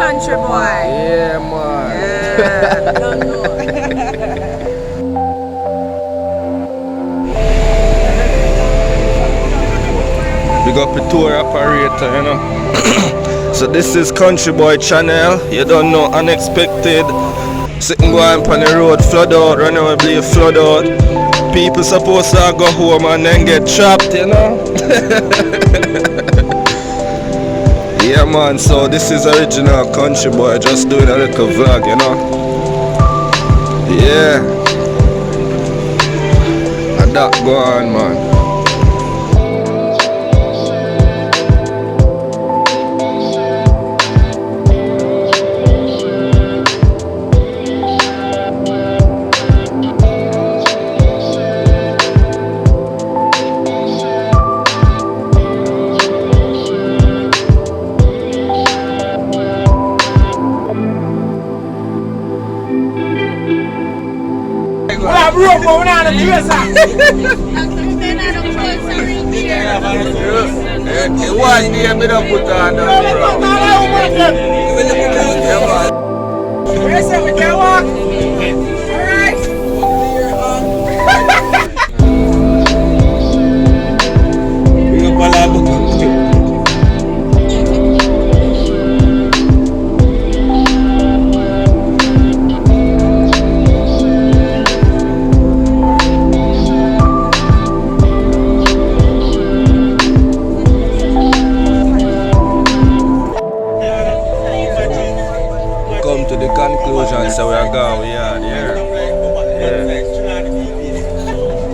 Kountry Boi. Yeah, man. Yeah, don't know. Big up the tour operator, you know. So this is Kountry Boi channel. You don't know, unexpected. Sitting going on the road, flood out, Runaway Bay, flood out. People supposed to go home and then get trapped, you know. Yeah, man. So this is original Kountry Boi, just doing a little vlog, you know. Yeah. And that go on, man. One day me don't put on we can walk. Alright. Come to the conclusion, so we are going, we are there.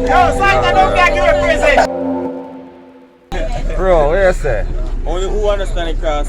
Yo, Santa, don't get your present. Bro, what you say? Only who understand the cross.